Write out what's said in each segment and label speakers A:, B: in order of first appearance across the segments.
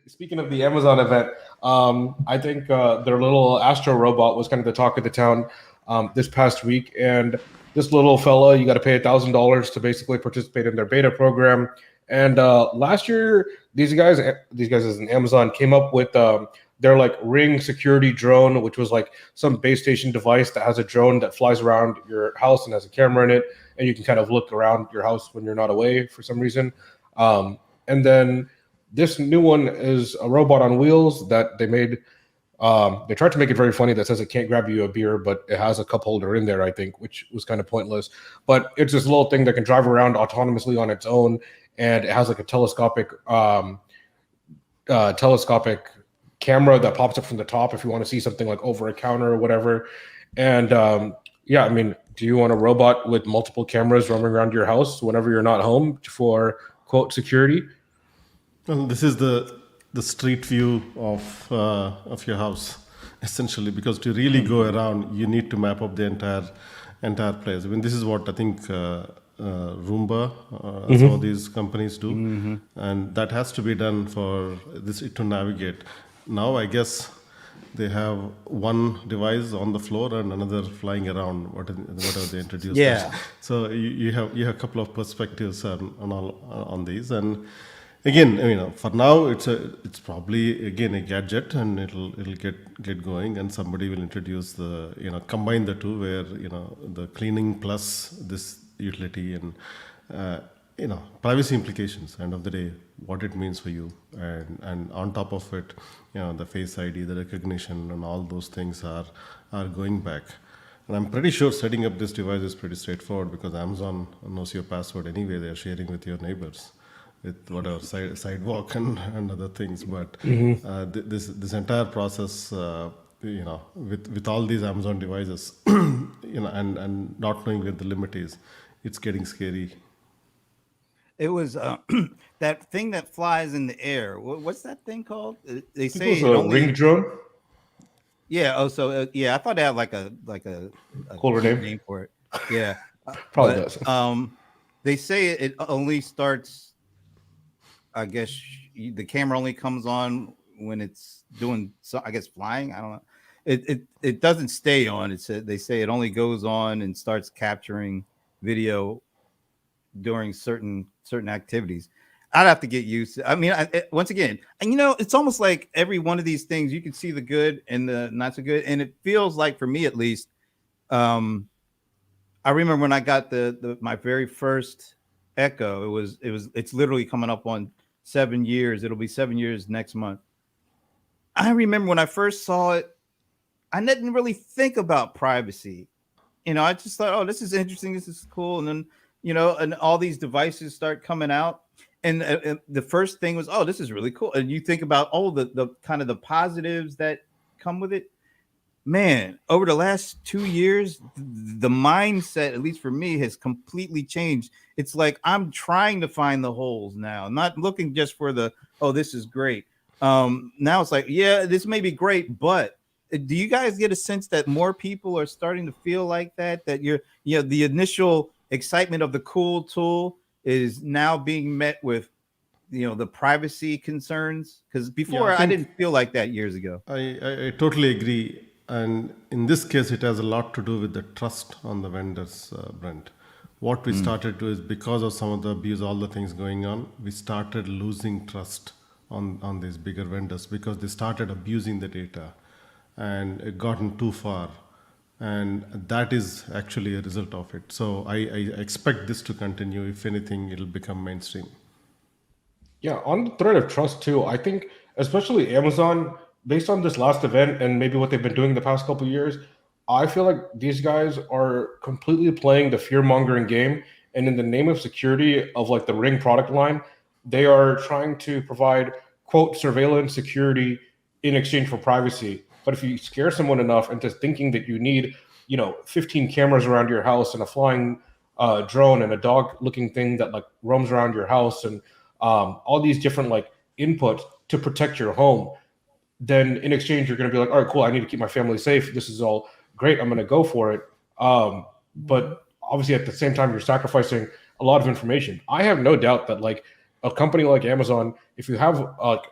A: Speaking of the Amazon event, I think their little Astro robot was kind of the talk of the town this past week. And this little fella, you got to pay $1,000 to basically participate in their beta program. And last year, these guys as an Amazon came up with their like Ring security drone, which was like some base station device that has a drone that flies around your house and has a camera in it, and you can kind of look around your house when you're not away for some reason. And then this new one is a robot on wheels that they made. They tried to make it very funny that says it can't grab you a beer, but it has a cup holder in there, I think, which was kind of pointless. But it's this little thing that can drive around autonomously on its own, and it has like a telescopic camera that pops up from the top if you want to see something like over a counter or whatever. And yeah, I mean, do you want a robot with multiple cameras roaming around your house whenever you're not home for quote security?
B: Well, this is the street view of your house, essentially, because to really go around, you need to map up the entire place. I mean, this is what I think Roomba, some of these companies do, and that has to be done for this to navigate. Now, I guess they have one device on the floor and another flying around. Whatever they introduced.
C: Yeah.
B: So you have a couple of perspectives on these. And again, for now it's probably again a gadget, and it'll get going, and somebody will introduce combine the two, where the cleaning plus this utility and privacy implications, end of the day, what it means for you, and on top of it, the face ID, the recognition, and all those things are going back. And I'm pretty sure setting up this device is pretty straightforward, because Amazon knows your password anyway. They're sharing with your neighbors with whatever sidewalk and other things. But this entire process, with all these Amazon devices, and not knowing where the limit is, it's getting scary.
C: It was that thing that flies in the air. What's that thing called? They
A: It
C: say
A: was
C: it
A: a
C: only.
A: ring drone.
C: Yeah. Oh, so yeah, I thought they had like a
A: Cooler
C: cute
A: name.
C: name for it. Yeah.
A: Probably
C: But
A: does.
C: they say it only starts. I guess the camera only comes on when it's doing so. I guess flying. I don't know. It doesn't stay on. They say it only goes on and starts capturing video during certain activities. I'd have to get used to. I mean, once again, and it's almost like every one of these things you can see the good and the not so good, and it feels like, for me at least, I remember when I got my very first Echo. It's literally coming up on 7 years. It'll be 7 years next month. I remember when I first saw it, I didn't really think about privacy. I just thought, oh, this is interesting. This is cool. And then, and all these devices start coming out. And the first thing was, oh, this is really cool. And you think about all the kind of the positives that come with it. Man, over the last 2 years, the mindset, at least for me, has completely changed. It's like I'm trying to find the holes now. I'm not looking just for oh, this is great. Now it's like, yeah, this may be great, but do you guys get a sense that more people are starting to feel like that the initial excitement of the cool tool is now being met with, the privacy concerns? Because before, I didn't feel like that years ago.
B: I totally agree. And in this case, it has a lot to do with the trust on the vendors, Brent. What we started to is, because of some of the abuse, all the things going on, we started losing trust on these bigger vendors, because they started abusing the data and it gotten too far. And that is actually a result of it. So I expect this to continue. If anything, it'll become mainstream.
A: Yeah, on the thread of trust too, I think especially Amazon, based on this last event and maybe what they've been doing the past couple of years, I feel like these guys are completely playing the fear mongering game. And in the name of security of like the Ring product line, they are trying to provide quote surveillance security in exchange for privacy. But if you scare someone enough into thinking that you need, 15 cameras around your house and a flying drone and a dog-looking thing that like roams around your house and all these different like inputs to protect your home, then in exchange you're going to be like, all right, cool, I need to keep my family safe. This is all great. I'm going to go for it. But obviously at the same time, you're sacrificing a lot of information. I have no doubt that like a company like Amazon, if you have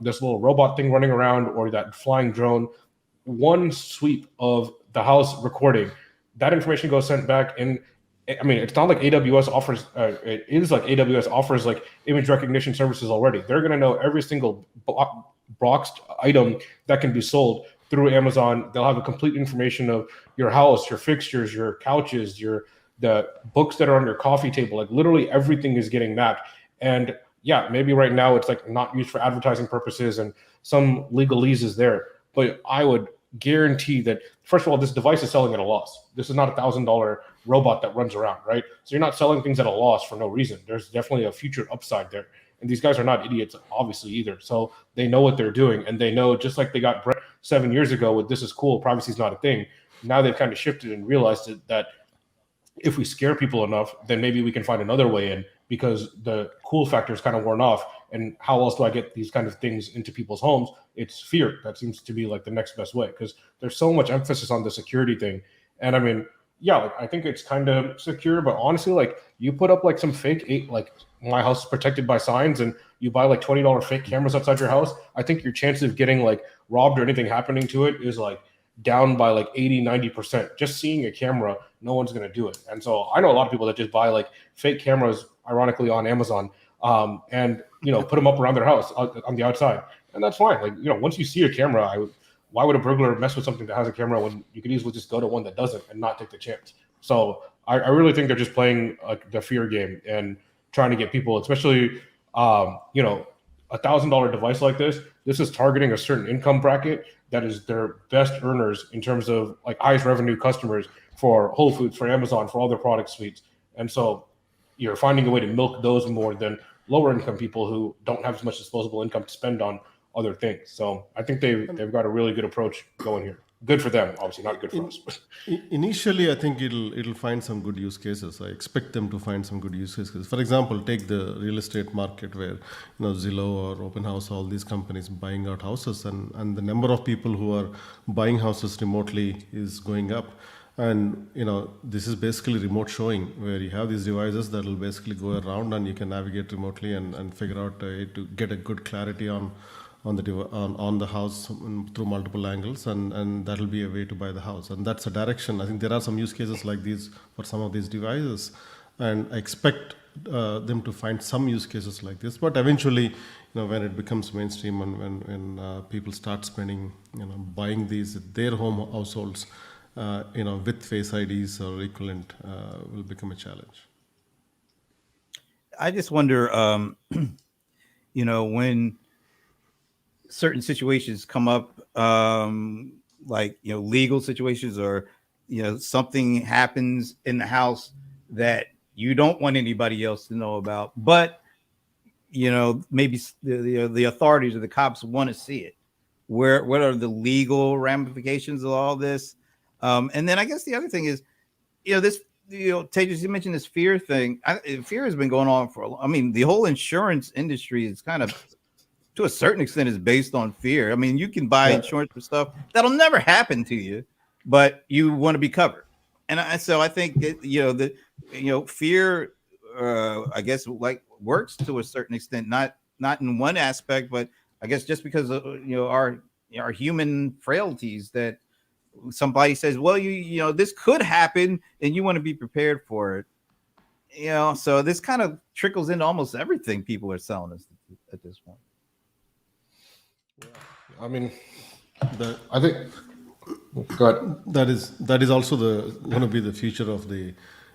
A: this little robot thing running around or that flying drone, one sweep of the house recording, that information goes sent back. And I mean, it's not like AWS offers. It is like AWS offers like image recognition services already. They're going to know every single boxed item that can be sold through Amazon. They'll have a complete information of your house, your fixtures, your couches, the books that are on your coffee table. Like literally everything is getting mapped. And yeah, maybe right now it's like not used for advertising purposes and some legalese is there. But I would guarantee that, first of all, this device is selling at a loss. This is not $1,000 robot that runs around, right? So you're not selling things at a loss for no reason. There's definitely a future upside there. And these guys are not idiots, obviously, either. So they know what they're doing. And they know, just like they got Brett 7 years ago with this is cool, privacy is not a thing. Now they've kind of shifted and realized that if we scare people enough, then maybe we can find another way in, because the cool factor is kind of worn off. And how else do I get these kind of things into people's homes? It's fear. That seems to be like the next best way, because there's so much emphasis on the security thing. And I mean, yeah, like I think it's kind of secure, but honestly, like you put up like some fake like my house is protected by signs, and you buy like $20 fake cameras outside your house, I think your chance of getting like robbed or anything happening to it is like down by like 80-90%. Just seeing a camera, no one's going to do it. And so I know a lot of people that just buy like fake cameras, ironically, on Amazon, and put them up around their house on the outside, and that's fine. Like once you see a camera, why would a burglar mess with something that has a camera when you could easily just go to one that doesn't and not take the chance? So I really think they're just playing the fear game and trying to get people, especially $1,000 device like this. This is targeting a certain income bracket that is their best earners in terms of like highest revenue customers for Whole Foods, for Amazon, for all their product suites. And so you're finding a way to milk those more than lower income people who don't have as much disposable income to spend on other things. So I think they've got a really good approach going here. Good for them, obviously, not good for us.
B: Initially, I think it'll find some good use cases. I expect them to find some good use cases. For example, take the real estate market where Zillow or Open House, all these companies buying out houses, and the number of people who are buying houses remotely is going up. And this is basically remote showing, where you have these devices that will basically go around and you can navigate remotely and figure out a way to get a good clarity on the house through multiple angles, and that'll be a way to buy the house. And that's a direction. I think there are some use cases like these for some of these devices, and I expect them to find some use cases like this. But eventually, when it becomes mainstream and when people start spending, buying these at their home households, with Face IDs or equivalent, will become a challenge.
C: I just wonder, when certain situations come up, like legal situations, or something happens in the house that you don't want anybody else to know about, but maybe the authorities or the cops want to see it. What are the legal ramifications of all this? And then I guess the other thing is, this, Tejas, you mentioned this fear thing. Fear has been going on the whole insurance industry is kind of, to a certain extent, is based on fear. I mean, you can buy insurance for stuff that'll never happen to you, but you want to be covered. And so I think that, fear, I guess, like works to a certain extent, not in one aspect, but I guess just because of, our human frailties, that somebody says, well, this could happen and you want to be prepared for it. So this kind of trickles into almost everything people are selling us at this point.
A: I mean, I think. Go ahead.
B: That is also going to be the future of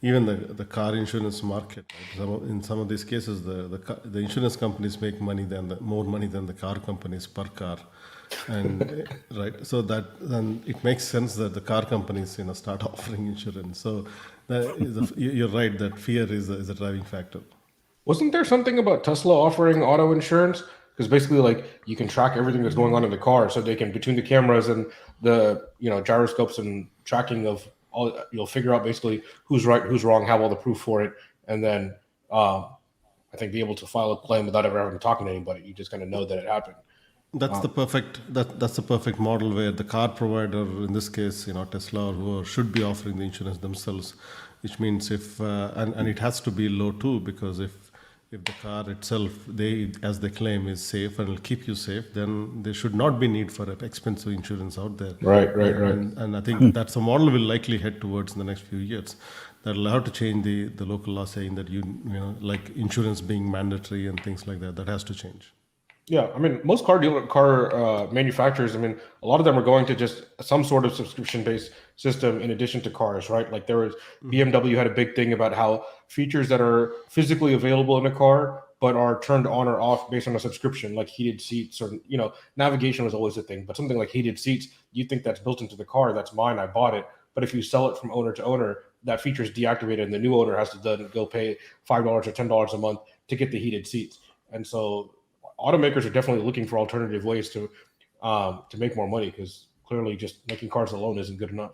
B: even the car insurance market. Right? In some of these cases, the insurance companies make more money than the car companies per car, and right. So then it makes sense that the car companies start offering insurance. So you're right that fear is a driving factor.
A: Wasn't there something about Tesla offering auto insurance? Because basically, like, you can track everything that's going on in the car, so they can, between the cameras and the gyroscopes and tracking of all, you'll figure out basically who's right, who's wrong, have all the proof for it, and then I think be able to file a claim without ever having to talk to anybody. You just kind of know that it happened.
B: That's the perfect model where the car provider, in this case, Tesla or whoever, should be offering the insurance themselves, which means if and it has to be low too, because if if the car itself, as they claim, is safe and will keep you safe, then there should not be need for expensive insurance out there.
A: Right.
B: And I think that's a model will likely head towards in the next few years. That'll have to change the local law saying that like insurance being mandatory and things like that. That has to change.
A: Yeah, I mean, most car manufacturers, I mean, a lot of them are going to just some sort of subscription-based system in addition to cars, right? Like there was BMW had a big thing about how features that are physically available in a car but are turned on or off based on a subscription, like heated seats or navigation was always a thing, but something like heated seats, you think that's built into the car, that's mine, I bought it. But if you sell it from owner to owner, that feature is deactivated, and the new owner has to then go pay $5 or $10 a month to get the heated seats. And so automakers are definitely looking for alternative ways to make more money, because clearly just making cars alone isn't good enough.